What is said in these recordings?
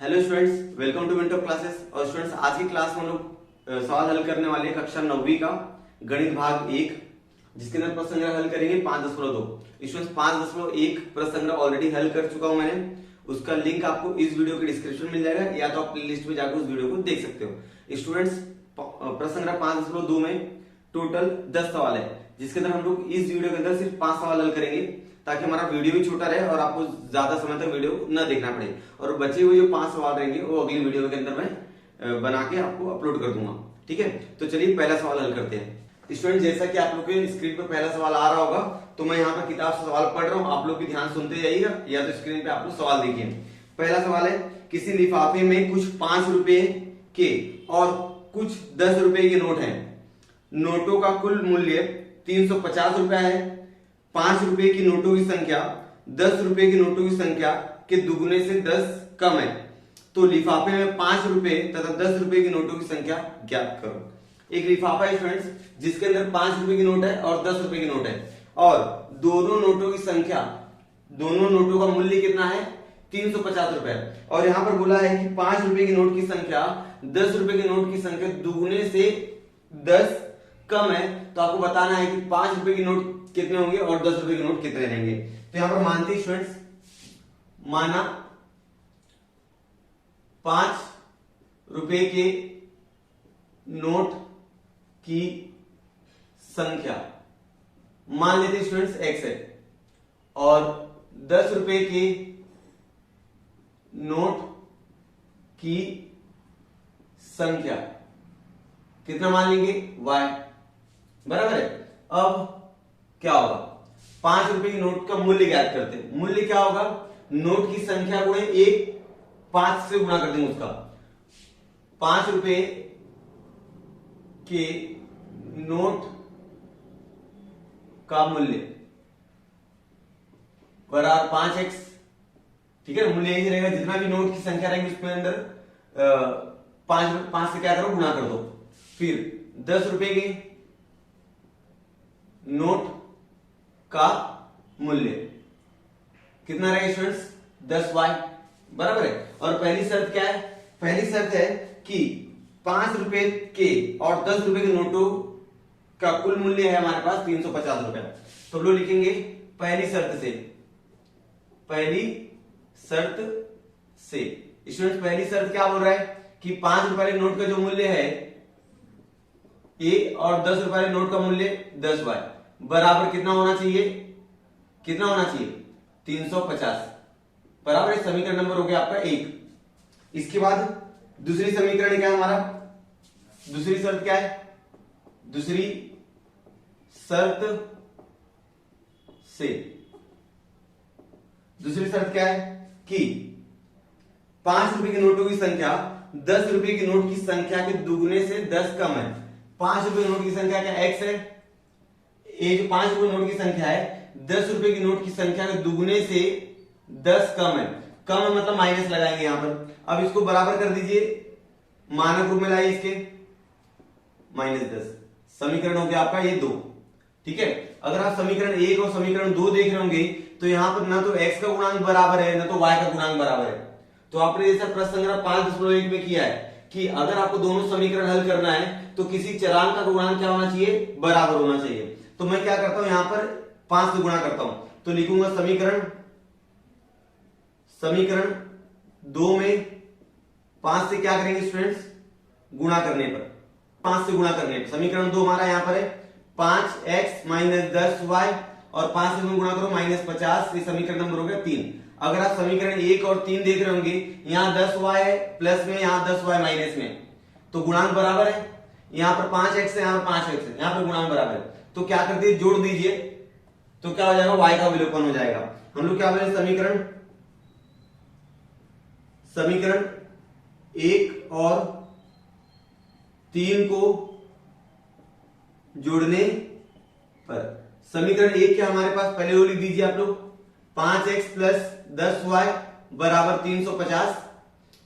Hello students, welcome to winter classes. और students, आज की क्लास में हम लोग सवाल हल करने वाले हैं कक्षा 9वीं का गणित भाग 1, जिसके अंदर प्रश्न संग्रह हल करेंगे 5.2। स्टूडेंट्स, 5.1 प्रश्न संग्रह ऑलरेडी हल कर चुका हूं मैंने। उसका लिंक आपको इस वीडियो के डिस्क्रिप्शन में मिल जाएगा, या तो आप प्लेलिस्ट में जाकर उस वीडियो को देख सकते हो। स्टूडेंट्स, प्रश्न संग्रह 5.2 में टोटल 10 सवाल है, जिसके अंदर हम लोग इस वीडियो के अंदर सिर्फ 5 सवाल हल करेंगे, ताकि हमारा वीडियो भी छोटा रहे और आपको ज्यादा समय तक वीडियो न देखना पड़े। और बचे हुए जो 5 सवाल रहेंगे वो अगली वीडियो के अंदर मैं बना के आपको अपलोड कर दूंगा। ठीक है, तो चलिए पहला सवाल हल करते हैं। स्टूडेंट, जैसा कि आप लोग के स्क्रीन पर पहला सवाल आ रहा होगा, तो मैं यहाँ पर किताब से सवाल पढ़ रहा हूँ, आप लोग भी ध्यान सुनते जाइएगा, या तो स्क्रीन पे आप लोग सवाल देखिए। पहला सवाल है, किसी लिफाफे में कुछ 5 रुपए के और कुछ 10 रुपए के नोट हैं। नोटों का कुल मूल्य 350 रुपया है। 5 रुपए की नोटों की संख्या 10 रुपए की नोटों की संख्या के दुगने से 10 कम है, तो लिफाफे में 5 रुपए तथा 10 रुपए की नोटों की संख्या ज्ञात करो। एक लिफाफा है स्टूडेंट्स, जिसके अंदर 5 रुपए की नोट है और 10 रुपए की नोट है, और दोनों नोटों की संख्या, दोनों नोटों का मूल्य कितना है? 350 रुपए। और यहां पर बोला है कि 5 रुपए की नोट की संख्या 10 रुपए की नोट की संख्या दुगने से 10 कम है, तो आपको बताना है कि 5 रुपए की नोट कितने होंगे और 10 रुपए के नोट कितने रहेंगे। तो यहां पर मानते हैं स्टूडेंट्स, माना 5 रुपए के नोट की संख्या मान लेते हैं स्टूडेंट्स x है, और 10 रुपए के नोट की संख्या कितना मान लेंगे? y, बराबर है। अब क्या होगा? 5 रुपए की नोट का मूल्य ज्ञात करते हैं। मूल्य क्या होगा? नोट की संख्या गुणे 1, 5 से गुणा कर देंगे उसका। 5 रुपए के नोट का मूल्य बराबर 5x। ठीक है, मूल्य यही रहेगा, जितना भी नोट की संख्या रहेगी उसके अंदर 5 से क्या करो? गुणा कर दो। फिर 10 रुपए के नोट का मूल्य कितना रहेगा स्टूडेंट्स? 10y, बराबर है। और पहली शर्त क्या है? पहली शर्त है कि 5 रुपए के और 10 रुपए के नोटों का कुल मूल्य है हमारे पास 350 रुपए। तो लोग लिखेंगे पहली शर्त से, पहली शर्त से। स्टूडेंट्स, पहली शर्त क्या बोल रहा है कि 5 रुपए के नोट का जो मूल्य है a और 10 रुपए के नोट का मूल्य 10y बराबर कितना होना चाहिए? कितना होना चाहिए? 350, बराबर है। समीकरण नंबर हो गया आपका 1। इसके बाद दूसरी समीकरण क्या है हमारा? दूसरी शर्त क्या है? दूसरी शर्त से, दूसरी शर्त क्या है कि 5 रुपए के नोटों की संख्या 10 रुपए के नोट की संख्या के दुगने से 10 कम है। 5 रुपए के नोट की संख्या क्या? x है। ये जो 5 रुपए नोट की संख्या है 10 रुपए की नोट की संख्या के दुगने से 10 कम है। कम है मतलब माइनस लगाएंगे यहां पर। अब इसको बराबर कर दीजिए, मानक रूप में लाइए इसके, -10। समीकरण हो गया आपका ये 2। ठीक है, अगर आप समीकरण 1 और समीकरण 2 देख रहे होंगे, तो यहां पर ना तो x का गुणांक बराबर है, ना तो y का गुणांक बराबर है। तो आपने जैसा प्रश्न संग्रह 5.1 में किया है कि अगर आपको दोनों समीकरण हल करना है तो किसी चरांक का गुणांक क्या होना चाहिए? बराबर होना चाहिए। तो मैं क्या करता हूं, यहां पर 5 से गुणा करता हूं, तो लिखूंगा समीकरण 2 में 5 से क्या करेंगे स्टूडेंट्स? गुणा करने पर, 5 से गुणा करने पर समीकरण 2 हमारा यहां पर है 5x - 10y, और 5 से गुणा करो -50। ये समीकरण नंबर हो गया 3। अगर आप समीकरण 1 और 3 देख रहे होंगे, यहां 10y है प्लस में, यहां 10y माइनस में, तो गुणांक बराबर है। यहां पर 5x है, यहां पर 5x है, यहां पर गुणांक बराबर है। तो क्या करते हैं? जोड़ दीजिए, तो क्या हो जाएगा? y का विलोपन हो जाएगा। हम लोग क्या बोले? समीकरण 1 और 3 को जोड़ने पर समीकरण 1 क्या हमारे पास? पहले वो लिख दीजिए आप लोग, 5x + 10y बराबर 350,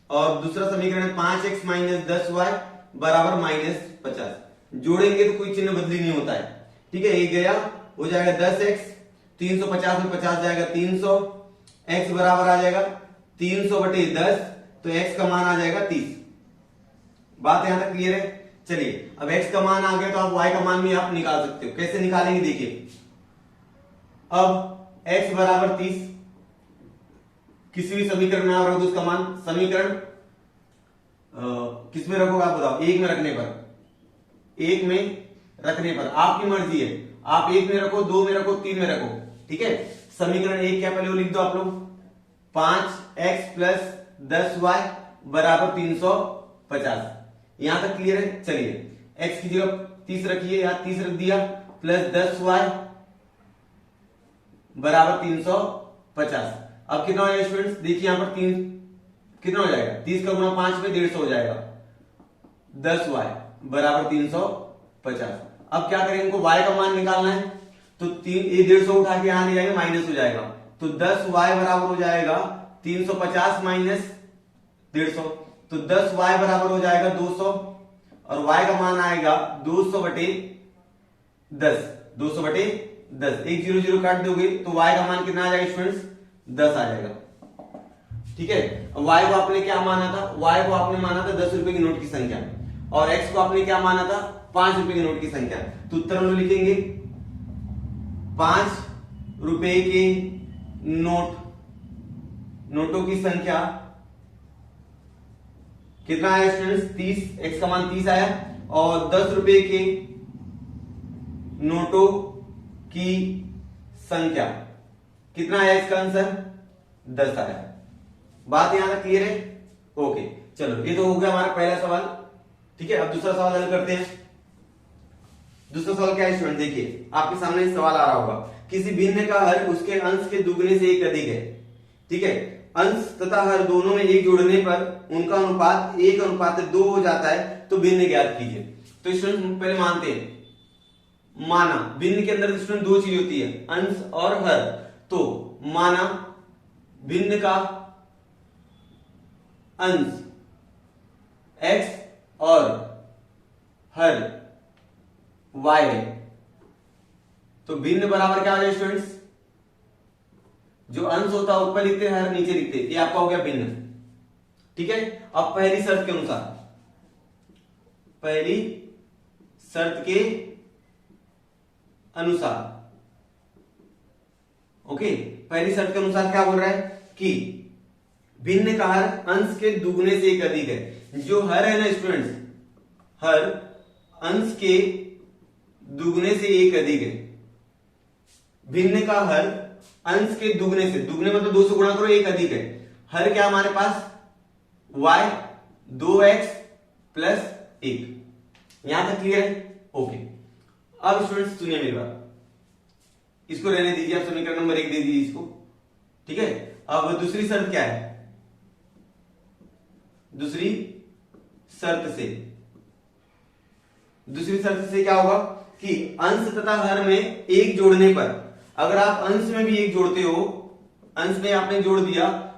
और दूसरा समीकरण 5x - 10y बराबर -50। जोड़ेंगे तो कोई चिन्ह बदली नहीं होता है। ठीक है, एक गया, हो जाएगा 10x, 350 में 50 जाएगा 300, x बराबर आ जाएगा 300/10, तो x का मान आ जाएगा 30। बात यहां तक क्लियर है? चलिए अब x का मान आ गया तो आप y का मान भी आप निकाल सकते हो। कैसे निकालेंगे देखिए, अब x बराबर 30 किसी भी समीकरण में आप रख दो उसका मान। समीकरण किस में रखोगे आप बताओ? एक में रखने पर, एक में रखने पर आपकी मर्जी है, आप एक में रखो, दो में रखो, तीन में रखो, ठीक है। समीकरण एक क्या पहले वो लिख दो आप लोग, 5x प्लस 10y बराबर 350। यहां तक क्लियर है? चलिए x की जगह 30 रखिए, या 30 रख दिया, प्लस 10y बराबर 350। अब कितना हो जाएगा स्टूडेंट्स? देखिए यहां पर 3 कितना हो जाएगा, 30 का गुणा 5 में 150 हो जाएगा, 10y बराबर 350। अब क्या करेंगे, इनको y का मान निकालना है, तो 150 उठा के यहां ले जाएंगे, माइनस हो जाएगा, तो 10y बराबर हो जाएगा 350 माइनस 150, तो 10y बराबर हो जाएगा 200, और y का मान आएगा 200 बटे 10, 200 बटे 10। 1 0 0 काट दोगे तो y का मान कितना आ जाएगा स्टूडेंट्स? 10 आ जाएगा, ठीक है। y को आपने क्या माना था? y को आपने माना था 10 रुपए की नोट की संख्या, और x को आपने क्या माना था? 5 रुपए की नोट की संख्या। तो उत्तर हम लोग लिखेंगे 5 रुपए के नोटों की संख्या कितना आया स्टूडेंट्स? 30, x का मान 30 आया, और 10 रुपए के नोटों की संख्या कितना आया? इसका आंसर 10 आया। बात यहां तक क्लियर है? ओके, चलो ये तो हो गया हमारा पहला सवाल, ठीक है। अब दूसरा सवाल हल करते हैं। दूसरा सवाल क्या है स्टूडेंट? देखिए आपके सामने एक सवाल आ रहा होगा, किसी भिन्न का हर उसके अंश के दुगने से एक अधिक है, ठीक है। अंश तथा हर दोनों में एक जोड़ने पर उनका अनुपात 1:2 हो जाता है, तो भिन्न ज्ञात कीजिए। तो स्टूडेंट पहले मानते हैं, माना भिन्न के अंदर स्टूडेंट दो चीज होती है, अंश और हर। तो माना भिन्न का अंश x और हर y है, तो भिन्न बराबर क्या हो जाए स्टूडेंट्स? जो अंश होता है ऊपर लिखते हैं, हर नीचे लिखते हैं, ये आपका हो गया भिन्न, ठीक है। अब पहली शर्त के अनुसार, पहली शर्त के अनुसार, ओके, पहली शर्त के अनुसार क्या बोल रहा है कि भिन्न का हर अंश के दुगने से एक अधिक है। जो हर है ना स्टूडेंट्स, हर अंश के दुगने से एक अधिक है। भिन्न का हर अंश के दुगने से, दुगने मतलब 2 से गुणा करो, एक अधिक है। हर क्या हमारे पास? y 2x plus 1। यहां तक क्लियर है? ओके। अब स्टूडेंट्स सुनिए मेरी बात, इसको रहने दीजिए, आप समीकरण नंबर 1 दे दीजिए इसको, ठीक है। अब दूसरी शर्त क्या है? दूसरी शर्त से क्या होगा कि अंश तथा हर में एक जोड़ने पर, अगर आप अंश में भी एक जोड़ते हो, अंश में आपने जोड़ दिया,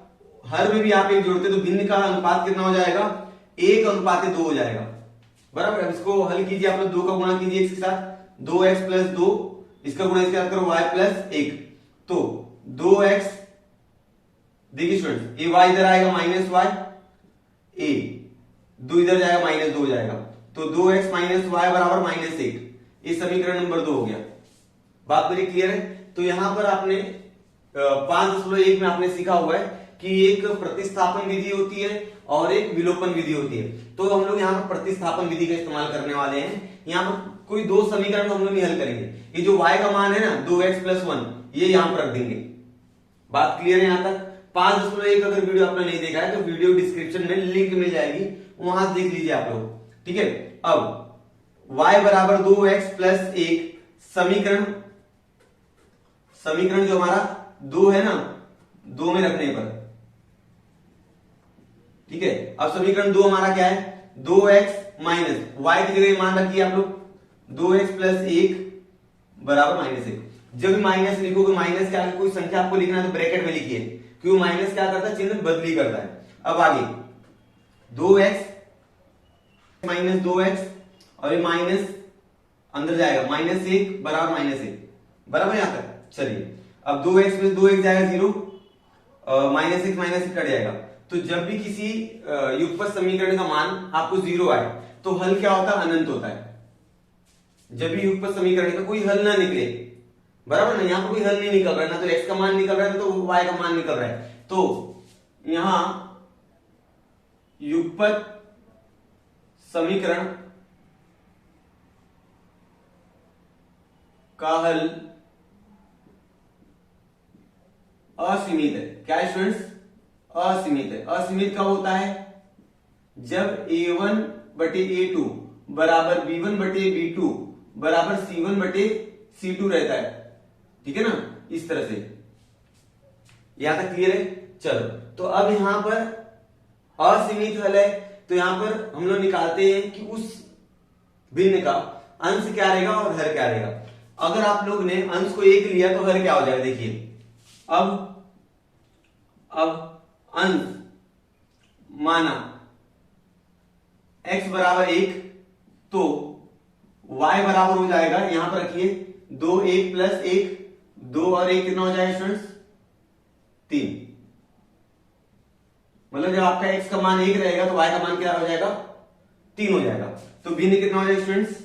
हर में भी आप एक जोड़ते हो, तो भिन्न का अनुपात कितना हो जाएगा? 1:2 हो जाएगा, बराबर। अब इसको हल कीजिए, आप लोग 2 का गुणा कीजिए x के साथ, 2x प्लस 2, इसका गुणा इसके साथ करो y प्लस 1, तो 2x, देखिए स्टूडेंट, ये y इधर आएगा माइनस y, a 2 इधर जाएगा माइनस 2 हो जाएगा, तो 2x माइनस y बराबर -1। ये समीकरण नंबर 2 हो गया। बात मेरी क्लियर है? तो यहां पर आपने 5.1 में आपने सीखा हुआ है कि एक प्रतिस्थापन विधि होती है और एक विलोपन विधि होती है। तो हम लोग यहाँ पर प्रतिस्थापन विधि का इस्तेमाल करने वाले हैं। यहाँ पर कोई दो समीकरण हम लोग नहीं हल करेंगे, ये जो y का मान है ना 2x प्लस 1, ये यहां पर रख देंगे। बात क्लियर है यहां तक? 5.1 अगर वीडियो आपने नहीं देखा है तो वीडियो डिस्क्रिप्शन में लिंक मिल जाएगी, वहां से देख लीजिए आप लोग, ठीक है। अब y बराबर 2x प्लस 1, समीकरण जो हमारा 2 है ना, 2 में रखने पर, ठीक है। अब समीकरण 2 हमारा क्या है? 2x माइनस y की जगह मान रखिए आप लोग, 2x प्लस 1 बराबर -1। जब भी माइनस लिखोगे, माइनस के आगे कोई संख्या आपको लिखना है तो ब्रैकेट में लिखिए, क्योंकि माइनस क्या करता है? चिन्ह बदली करता है। अब आगे 2x माइनस 2x, और ये माइनस अंदर जाएगा, -1 बराबर -1, बराबर यहां तक। चलिए अब 2x में 2x जाएगा 0, -1 कट जाएगा, तो जब भी किसी युगपत समीकरण का मान आपको 0 आए तो हल क्या होता है, अनंत होता है। जब भी युगपत समीकरण का कोई हल ना निकले, बराबर ना, यहां पर कोई हल नहीं निकल रहा है, ना तो x का मान निकल रहा है, तो y का मान निकल रहा है, तो यहां युगपत समीकरण का हल असीमित है। क्या है स्टूडेंट्स, असीमित है। असीमित कब होता है, जब a1 बटे a2 बराबर b1 बटे b2 बराबर c1 बटे c2 रहता है, ठीक है ना, इस तरह से। यहां तक क्लियर है। चलो, तो अब यहां पर असीमित हल है, तो यहां पर हम लोग निकालते हैं कि उस भिन्न का अंश क्या रहेगा और हर क्या रहेगा। अगर आप लोग ने अंश को 1 लिया तो हर क्या हो जाएगा, देखिए अब अंश माना x बराबर 1 तो y बराबर हो जाएगा, यहां पर रखिए 2 1 प्लस 1, 2 और 1 कितना हो जाएगा स्टूडेंट्स, 3। मतलब जब आपका x का मान 1 रहेगा तो y का मान क्या हो जाएगा, 3 हो जाएगा। तो भिन्न कितना हो जाएगा स्टूडेंट्स,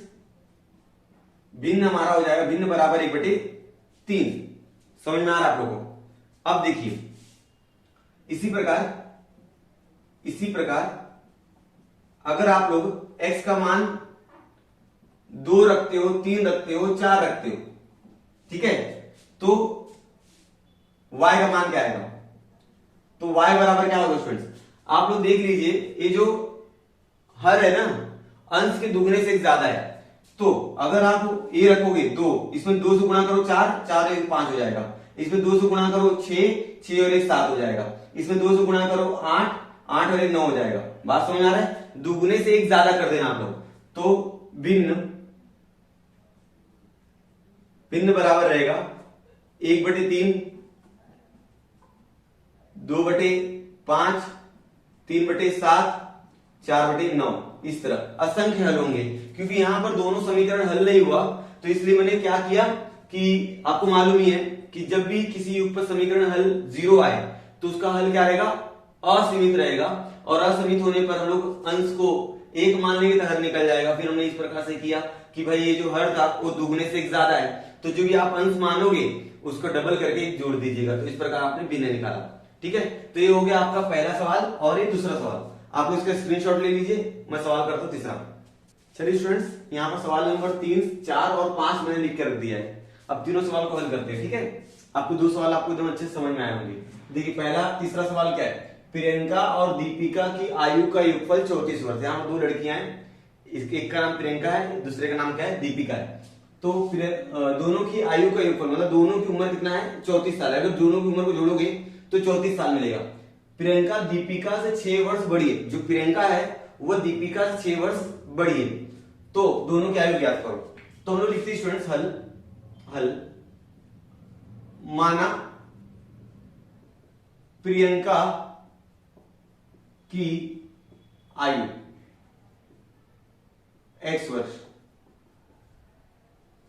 भिन्न हमारा हो जाएगा भिन्न बराबर 1/3। समझ में आ रहा है आप लोगों को। अब देखिए इसी प्रकार अगर आप लोग x का मान 2 रखते हो, 3 रखते हो, 4 रखते हो, ठीक है, तो y का मान क्या आएगा, तो y बराबर क्या होगा स्टूडेंट्स, आप लोग देख लीजिए, ये जो हर है ना, अंश के दुगने से ज्यादा है, तो अगर आप ये रखोगे 2, इसमें 2 से गुणा करो 4, 4 और 1 5 हो जाएगा, इसमें 2 से गुणा करो 6, 6 और 1 7 हो जाएगा, इसमें 2 से गुणा करो 8, 8 और 1 9 हो जाएगा। बात समझ आ रहा है, दुगने से 1 ज्यादा कर देना आप लोग, तो भिन्न बराबर रहेगा 1/3, 2/5, 3/7, 4/9। इस तरह असंख्य हल होंगे, क्योंकि यहां पर दोनों समीकरण हल नहीं हुआ, तो इसलिए मैंने क्या किया कि आपको मालूम ही है कि जब भी किसी युगपत समीकरण हल 0 आए तो उसका हल क्या रहेगा, असीमित रहेगा, और असीमित होने पर हम लोग अंश को 1 मान लेंगे तो हर निकल जाएगा। फिर हमने इस प्रकार से किया कि भाई ये जो हर था वो दुगने से 1 ज्यादा है, तो जो भी आप अंश मानोगे उसको डबल करके 1 जोड़ दीजिएगा, तो इस प्रकार आपने भिन्न निकाला। ठीक है, तो ये हो गया आपका पहला सवाल और ये दूसरा सवाल। आप इसका स्क्रीनशॉट ले लीजिए, मैं सवाल करता हूं तीसरा। चलिए स्टूडेंट्स, यहाँ पर सवाल नंबर 3, 4 और 5 मैंने लिख कर रख दिया है। अब तीनों सवाल को हल करते हैं, ठीक है। आपको 2 सवाल आपको एकदम अच्छे से समझ में आए होंगे। देखिए तीसरा सवाल क्या है, प्रियंका और दीपिका की आयु का योगफल 34 वर्ष। यहाँ पर 2 लड़कियां हैं, इसके एक का नाम प्रियंका है, दूसरे का नाम क्या है, दीपिका है। तो दोनों की आयु का योगफल मतलब दोनों की उम्र कितना है, 34 साल है। अगर दोनों की उम्र को जोड़ोगे तो 34 साल मिलेगा। प्रियंका दीपिका से 6 वर्ष बड़ी है, जो प्रियंका है वह दीपिका से 6 वर्ष बड़ी है, तो दोनों की आयु ज्ञात करो। तो हम लोग लिखते हैं स्टूडेंट्स हल माना प्रियंका की आयु x वर्ष,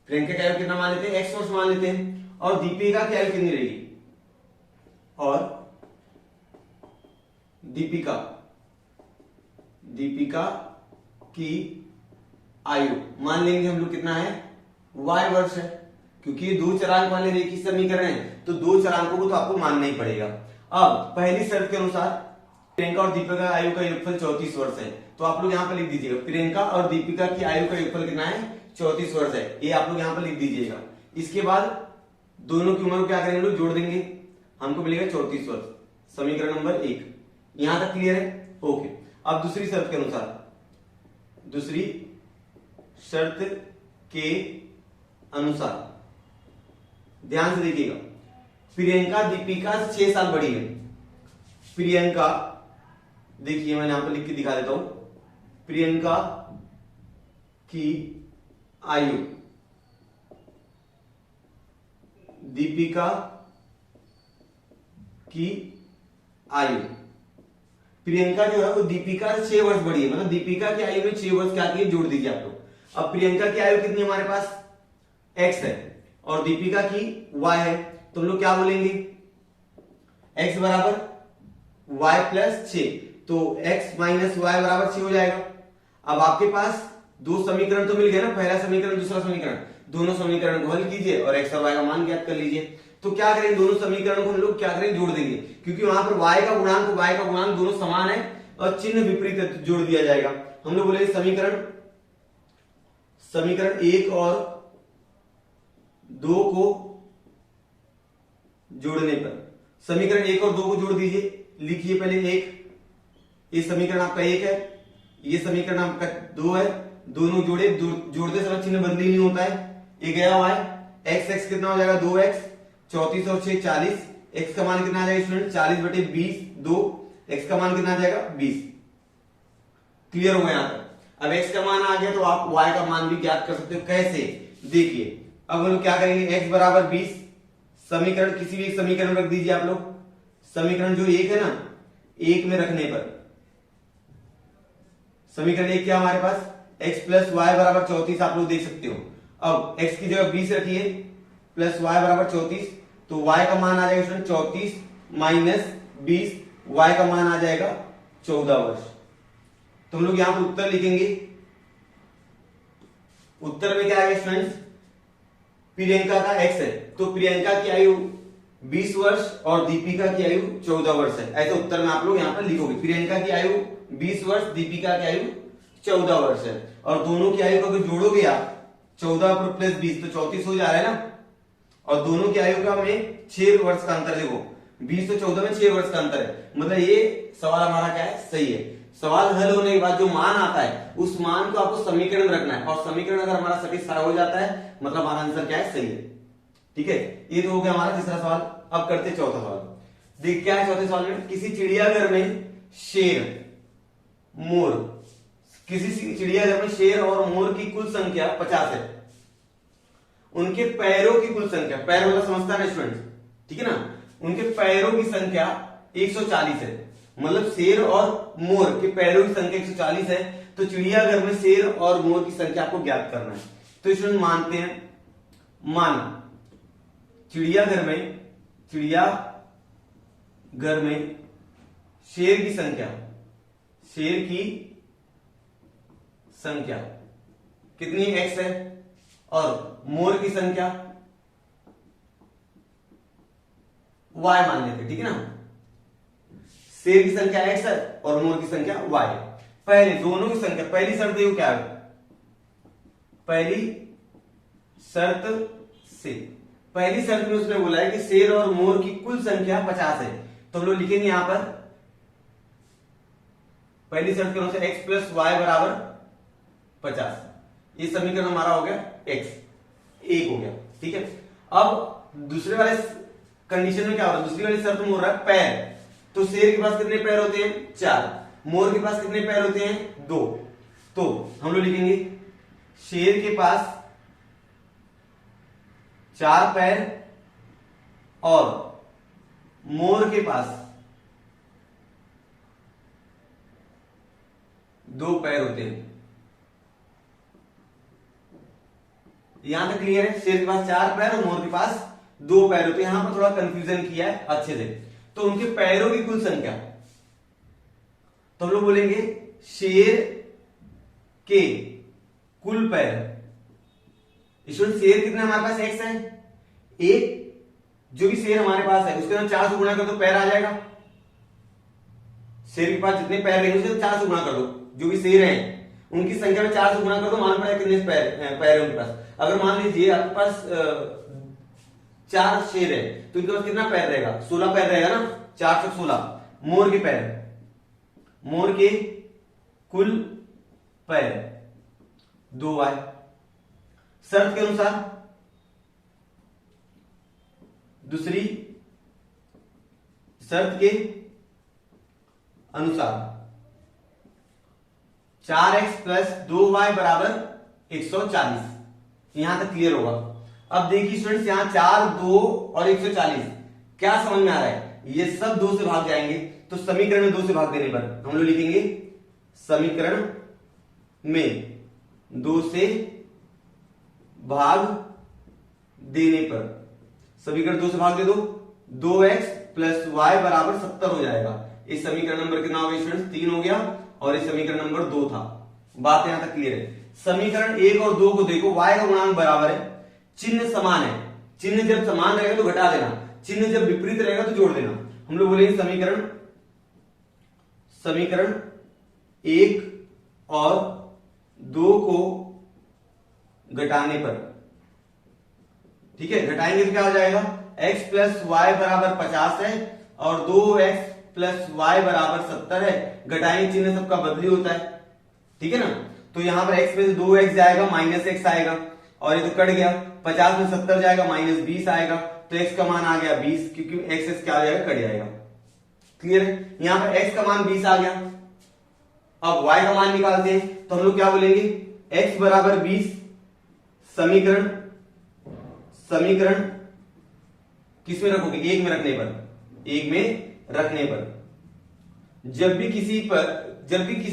प्रियंका की आयु कितना मान लेते हैं, x वर्ष मान लेते हैं, और दीपिका की आयु कितनी रहेगी, और दीपिका की आयु मान लेंगे हम लोग कितना है, y वर्ष है, क्योंकि ये 2 चरांक वाले रेखीय समीकरण है, तो 2 चरांकों को तो आपको मानना ही पड़ेगा। अब पहली शर्त के अनुसार प्रियंका और दीपिका की आयु का योगफल 34 वर्ष है, तो आप लोग यहां पर लिख दीजिएगा प्रियंका और दीपिका की आयु का योगफल कितना है, 34 वर्ष है, ये आप लोग यहां पर लिख दीजिएगा। इसके बाद दोनों की उम्र को क्या करेंगे, जोड़ देंगे, हमको मिलेगा 34 वर्ष। समीकरण नंबर 1 यहां तक क्लियर है, ओके। अब दूसरी शर्त के अनुसार ध्यान से देखिएगा, प्रियंका दीपिका से 6 साल बड़ी है। प्रियंका, देखिए मैंने यहां पर लिख के दिखा देता हूं, प्रियंका की आयु दीपिका की आयु, प्रियंका जो है वो दीपिका से 6 वर्ष बड़ी है, मतलब दीपिका की आयु में 6 वर्ष क्या किए, जोड़ दीजिए आप लोग। अब प्रियंका की आयु कितनी हमारे पास, x है, और दीपिका की y है, तो हम लोग क्या बोलेंगे, x बराबर y प्लस 6, तो x माइनस वाई बराबर 6 हो जाएगा। अब आपके पास दो समीकरण तो मिल गए ना, पहला समीकरण दूसरा समीकरण, दोनों समीकरण को हल कीजिए और x और y का मान ज्ञात कर लीजिए। तो क्या करेंगे, दोनों समीकरण को हम लोग क्या करेंगे, जोड़ देंगे, क्योंकि वहां पर y का गुणांक दोनों समान है और चिन्ह विपरीत है, तो जोड़ दिया जाएगा। हम लोग बोले समीकरण 1 और 2 को जोड़ने पर, समीकरण 1 और 2 को जोड़ दीजिए। लिखिए पहले 1, ये समीकरण आपका 1 है, ये समीकरण आपका 2 है, दोनों जोड़ते समय चिन्ह बदली नहीं होता है, ये गया हुआ है। x कितना हो जाएगा, 2x, 34 और 6 40, x का मान कितना आ जाएगा स्टूडेंट, 40/20 2, x का मान कितना आ जाएगा 20। क्लियर हो गया यहाँ तक। अब x का मान आ गया तो आप y का मान भी ज्ञात कर सकते हो। कैसे, देखिए अब हम लोग क्या करेंगे, x बराबर 20, समीकरण किसी भी एक समीकरण रख दीजिए आप लोग, समीकरण जो 1 है ना, 1 में रखने पर समीकरण 1 क्या हमारे पास, x प्लस वाई बराबर 34 आप लोग देख सकते हो। अब x की जगह 20 रखिए प्लस y बराबर 34, तो y का मान आ जाएगा 34 माइनस 20, y का मान आ जाएगा 14 वर्ष। तो हम लोग यहां पर उत्तर लिखेंगे, उत्तर में क्या आएगा स्टूडेंट्स, प्रियंका का x है, तो प्रियंका की आयु 20 वर्ष और दीपिका की आयु 14 वर्ष है। ऐसे उत्तर में आप लोग यहां पर लिखोगे, प्रियंका की आयु 20 वर्ष, दीपिका की आयु 14 वर्ष है, और दोनों की आयु को अगर जोड़ोगे आप 14 प्लस 20 तो 34 हो जा रहा है ना, और दोनों की आयु का में 6 वर्ष का अंतर, देखो 20 तो 14 में 6 वर्ष का अंतर है, मतलब ये सवाल हमारा क्या है, सही है। सवाल हल होने के बाद जो मान आता है उस मान को आपको समीकरण में रखना है, और समीकरण अगर हमारा सटीक हो जाता है मतलब हमारा आंसर क्या है, सही है। ठीक है, ये तो हो गया हमारा तीसरा सवाल। अब करते चौथा सवाल। देख क्या है चौथे सवाल में, किसी चिड़ियाघर में शेर, मोर, किसी चिड़ियाघर में शेर और मोर की कुल संख्या 50 है, उनके पैरों की कुल संख्या, पैर वाला समझता है स्टूडेंट, ठीक है ना, उनके पैरों की संख्या 140 है, मतलब शेर और मोर के पैरों की संख्या 140 है, तो चिड़ियाघर में शेर और मोर की संख्या आपको ज्ञात करना है। तो स्टूडेंट मानते हैं, माना चिड़ियाघर में शेर की संख्या कितनी x है और मोर की संख्या y मान लेते, ठीक है ना, शेर की संख्या x है और मोर की संख्या y है। पहले दोनों की संख्या, पहली शर्त देखो क्या है, पहली शर्त में उसने बोला है कि शेर और मोर की कुल संख्या 50 है, तो हम लोग लिखेंगे यहां पर पहली शर्त के अनुसार x प्लस वाई बराबर 50, ये समीकरण हमारा हो गया x, 1 हो गया। ठीक है, अब दूसरे वाले कंडीशन में क्या हो रहा है, दूसरी वाली शर्त में हो रहा है पैर, तो शेर के पास कितने पैर होते हैं 4, मोर के पास कितने पैर होते हैं 2, तो हम लोग लिखेंगे शेर के पास 4 पैर और मोर के पास 2 पैर होते हैं। यहां तक क्लियर है, शेर के पास 4 पैर और मोर के पास 2 पैर होते हैं। यहां पर थोड़ा कंफ्यूजन किया है अच्छे से, तो उनके पैरों की कुल संख्या, तो हम लोग बोलेंगे शेर के कुल पैर, शेर कितने हमारे पास x है, एक जो भी शेर हमारे पास है उसके अंदर 4 से गुणा कर दो, पैर आ जाएगा। शेर के पास जितने पैर रहेंगे उससे 4 से गुणा कर दो, जो भी शेर हैं उनकी संख्या में 4 से गुणा कर दो, मालूम पड़ेगा कितने पैर है उनके पास। अगर मान लीजिए आपके पास 4 शेर है तो इनके पास कितना पैर रहेगा, 16 पैर रहेगा ना, 4 से 16। मोर के पैर, मोर के कुल पैर 2 आए। शर्त के अनुसार, दूसरी शर्त के अनुसार 4x प्लस 2y बराबर 140, यहां तक क्लियर होगा। अब देखिए स्टूडेंट्स, यहां 4, 2 और 140 क्या समझ में आ रहा है, ये सब 2 से भाग जाएंगे, तो समीकरण में 2 से भाग देने पर हम लोग लिखेंगे समीकरण में 2 से भाग देने पर, समीकरण 2 से भाग दे दो, 2x प्लस वाई बराबर 70 हो जाएगा। इस समीकरण नंबर कितना हो गया स्टूडेंट्स 3 हो गया और इस समीकरण नंबर 2 था। बात यहां तक क्लियर है। समीकरण 1 और 2 को देखो, y का गुणांक बराबर है, चिन्ह समान है, चिन्ह जब समान रहेगा तो घटा देना, चिन्ह जब विपरीत रहेगा तो जोड़ देना। हम लोग बोलेंगे समीकरण 1 और 2 को घटाने पर, ठीक है, घटाएंगे तो क्या हो जाएगा, x प्लस वाई बराबर 50 है और 2x प्लस वाई बराबर 70 है। घटाएंगे, चिन्ह सबका बदली होता है, ठीक है ना। तो यहां पर x में से 2x जाएगा, माइनस x आएगा और ये तो कट गया, 50 में 70 जाएगा, माइनस 20 आएगा, तो x का मान आ गया 20, क्योंकि x क्या आ जाएगा, कट जाएगा। क्लियर है। यहां पर x का मान 20 आ गया। अब y का मान निकालते हैं तो हम लोग क्या बोलेंगे, x बराबर 20, समीकरण किस में रखोगे, 1 में रखने पर, जब भी किसी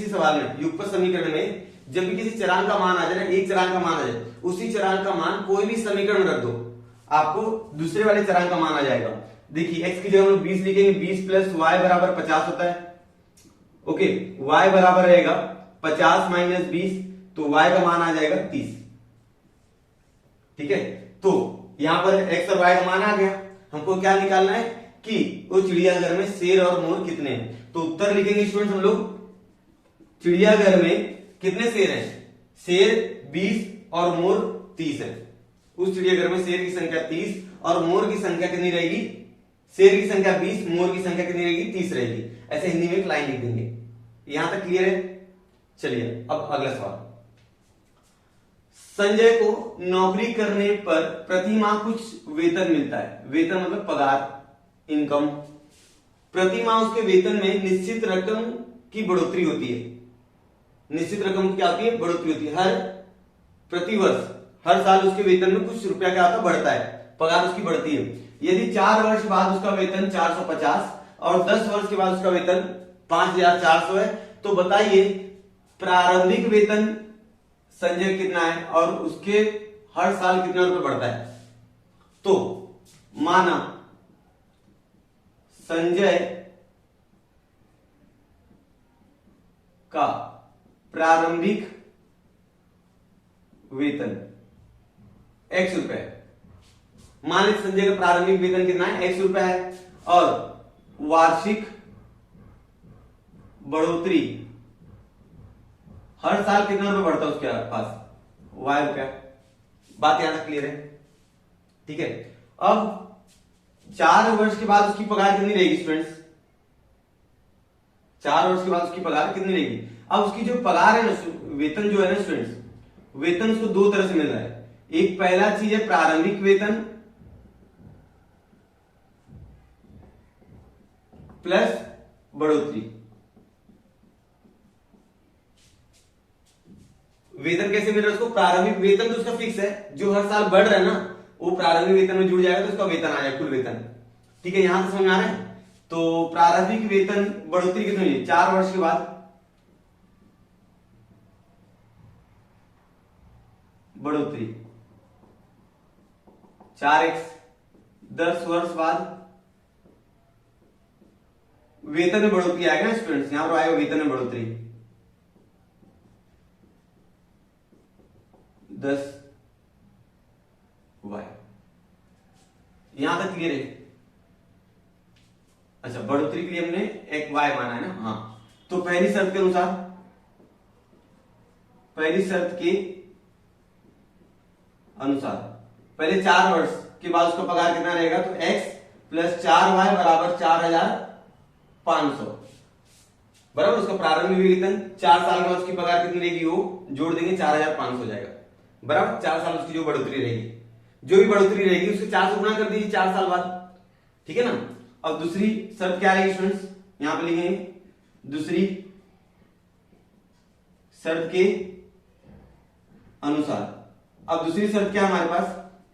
सवाल में युगपत समीकरण में जब भी किसी चरांक का मान आ जाए ना, एक चरांक का मान आ जाए, उसी चरांक का मान कोई भी समीकरण में रख दो, आपको दूसरे वाले चरांक का मान आ जाएगा। देखिए x की जगह हम लोग 20 लिखेंगे, 20 प्लस वाई बराबर 50 होता है। ओके, y बराबर रहेगा 50 माइनस 20, तो y का मान आ जाएगा 30। ठीक है, तो यहां पर x और y का मान आ गया। हमको क्या निकालना है कि वो चिड़ियाघर में शेर और मोर कितने हैं। तो उत्तर लिखेंगे स्टूडेंट्स हम लोग, चिड़ियाघर में कितने शेर हैं, शेर 20 और मोर 30 है। उस चिड़ियाघर में शेर की संख्या 30 और मोर की संख्या कितनी रहेगी, शेर की संख्या 20, मोर की संख्या कितनी रहेगी, 30 रहेगी। ऐसे हिंदी में एक लाइन लिख देंगे। यहां तक क्लियर है। चलिए अब अगला सवाल, संजय को नौकरी करने पर प्रति माह कुछ वेतन मिलता है। वेतन मतलब पगार, इनकम। प्रति माह उसके वेतन में निश्चित रकम की बढ़ोतरी होती है। निश्चित रकम की क्या होती है, बढ़ोतरी होती है। प्रति वर्ष, हर साल उसके वेतन में कुछ रुपया क्या होता है, बढ़ता है, पगार उसकी बढ़ती है। यदि 4 वर्ष बाद उसका वेतन 450 और 10 वर्ष के बाद उसका वेतन 5400 है, तो बताइए प्रारंभिक वेतन संजय कितना है और उसके हर साल कितना रुपए बढ़ता है। तो माना संजय का प्रारंभिक वेतन x रुपए है। मान लीजिए संजय का प्रारंभिक वेतन कितना है, x रुपए है, और वार्षिक बढ़ोतरी हर साल कितना रुपए बढ़ता है उसके पास, y रुपया। बात यहां तक क्लियर है। ठीक है, अब 4 वर्ष के बाद उसकी पगार कितनी रहेगी स्टूडेंट्स, 4 वर्ष के बाद उसकी पगार कितनी रहेगी। अब उसकी जो पगार है ना, वेतन जो है ना स्टूडेंट्स, वेतन उसको 2 तरह से मिल रहा है। एक पहला चीज है प्रारंभिक वेतन प्लस बढ़ोतरी। वेतन कैसे मिल रहा है उसको, प्रारंभिक वेतन तो उसका फिक्स है, जो हर साल बढ़ रहा है ना वो प्रारंभिक वेतन में जुड़ जाएगा तो उसका वेतन आ जाएगा, कुल वेतन। ठीक है, यहां से समझ आ रहा है। तो प्रारंभिक वेतन बढ़ोतरी कितनी हुई, 4 वर्ष के बाद बढ़ोतरी 4x, 10 वर्ष बाद वेतन में बढ़ोतरी आएगा ना स्टूडेंट्स, यहां पर आएगा वेतन में बढ़ोतरी 10y। यहां तक क्लियर है। अच्छा, बढ़ोतरी के लिए हमने एक y माना है ना। हाँ, तो पहली शर्त के अनुसार, पहले 4 वर्ष के बाद उसका पगार कितना रहेगा, तो x प्लस 4y बराबर 4500 बराबर। उसका प्रारंभिक वेतन 4 साल के बाद उसकी पगार कितनी रहेगी, वो जोड़ देंगे 4500 हो जाएगा बराबर। 4 साल उसकी जो बढ़ोतरी रहेगी, जो भी बढ़ोतरी रहेगी उसके 4 से गुणा कर दीजिए 4 साल बाद। ठीक है ना। अब दूसरी शर्त क्या रहेगी स्टूडेंट्स, यहां पे लिखेंगे दूसरी शर्त के अनुसार। अब दूसरी शर्त क्या है हमारे पास,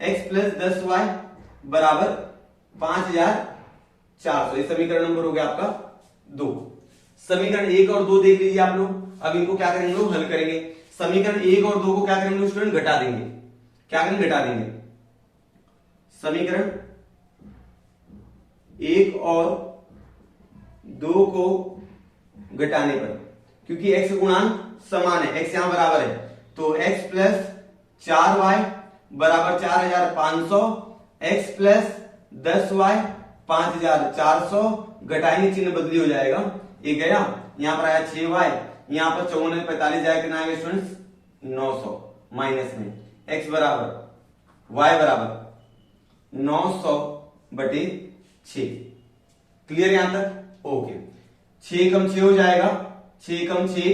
x प्लस 10y बराबर 5400। ये समीकरण नंबर हो गया आपका 2। समीकरण 1 और 2 देख लीजिए आप लोग। अब इनको क्या करेंगे लोग, हल करेंगे। समीकरण 1 और 2 को क्या करेंगे स्टूडेंट, घटा देंगे। क्या करेंगे, घटा देंगे। समीकरण 1 और 2 को घटाने पर, क्योंकि x गुणांक समान है, x यहां बराबर है, तो x प्लस 4y बराबर 4500, x प्लस 10y 5400, घटाएंगे चिन्ह बदली हो जाएगा, ये गया, यहां पर आया 6y, यहां पर 54 में 45 जाएगा, कितना आएगा स्टूडेंट्स 900 माइनस में, x बराबर y बराबर 900 बटे 6। क्लियर यहां तक? ओके, 6 कम 6 हो जाएगा, 6 कम 6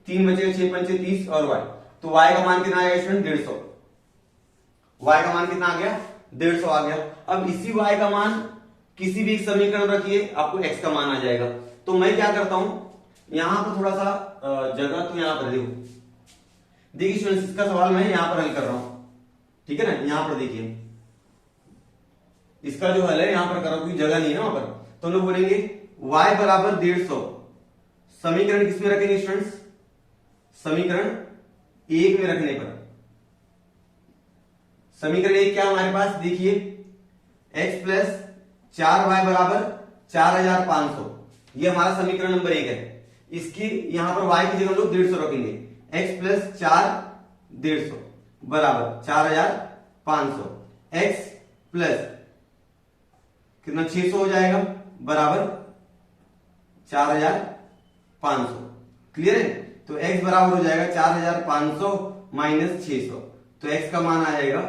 3 बचेगा, 6 पंचे 30 और y, तो y का मान कितना आएगा स्टूडेंट 150, y का मान कितना आ गया 150 आ गया। अब इसी y का मान किसी भी एक समीकरण रखिए, आपको x का मान आ जाएगा। तो मैं क्या करता हूं, यहां पर थोड़ा सा जगह तो यहां पर देखिए स्टूडेंट्स, इसका सवाल मैं यहां पर हल कर रहा हूं, ठीक है ना, यहां पर देखिए इसका जो हल है यहां पर कर रहा हूं, कोई जगह नहीं है वहां पर, तो हम लोग बोलेंगे y बराबर 150, समीकरण किसमें रखेंगे स्टूडेंट्स, समीकरण 1 में रखने पर, समीकरण 1 क्या हमारे पास देखिए, x प्लस 4y बराबर 4500, ये हमारा समीकरण नंबर 1 है। इसकी यहां पर y की जगह हम लोग 150 रखेंगे, x प्लस 4 150 बराबर 4500, x प्लस कितना 600 हो जाएगा बराबर 4500। क्लियर है? तो x बराबर हो जाएगा 4500 माइनस 600, तो x का मान आ जाएगा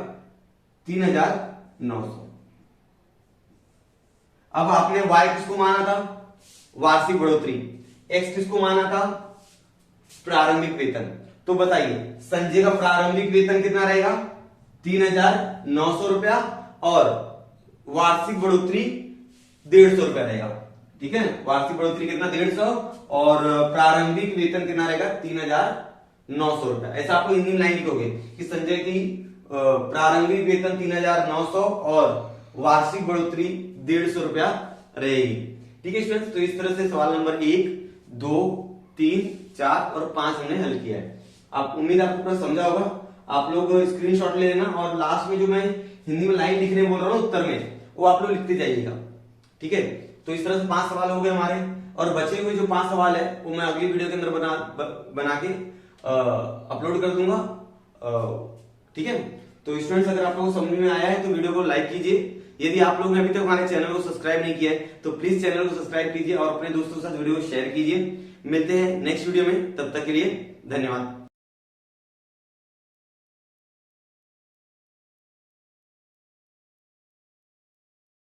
3900। अब आपने y किसको माना था, वार्षिक बढ़ोतरी, x किसको माना था, प्रारंभिक वेतन। तो बताइए संजय का प्रारंभिक वेतन कितना रहेगा 3900 रुपया, और वार्षिक बढ़ोतरी 150 रुपया रहेगा, ठीक है, वार्षिक बढ़ोतरी कितना 150 और प्रारंभिक वेतन कितना रहेगा 3900 रुपया। ऐसा आपको हिंदी में लाइन लिखोगे कि संजय की प्रारंभिक वेतन 3900 और वार्षिक बढ़ोतरी 150 रुपया रहेगी। ठीक है स्टूडेंट्स, तो इस तरह से सवाल नंबर 1, 2, 3, 4 और 5 हमने हल किया है। आप उम्मीद आपको पूरा समझा होगा। आप लोग स्क्रीनशॉट ले लेना और लास्ट में जो मैं हिंदी में लाइन लिखने बोल रहा हूँ उत्तर में, वो आप लोग लिखते जाइएगा। ठीक है, तो इस तरह से 5 सवाल हो गए हमारे, और बचे हुए जो 5 सवाल है वो मैं अगली वीडियो के अंदर बना के अपलोड कर दूंगा। ठीक है, तो स्टूडेंट्स अगर आप लोगों को समझ में आया है तो वीडियो को लाइक कीजिए। यदि आप लोगों ने अभी तक हमारे चैनल को सब्सक्राइब नहीं किया है तो प्लीज चैनल को सब्सक्राइब कीजिए और अपने दोस्तों के साथ वीडियो को शेयर कीजिए। मिलते हैं नेक्स्ट वीडियो में, तब तक के लिए धन्यवाद।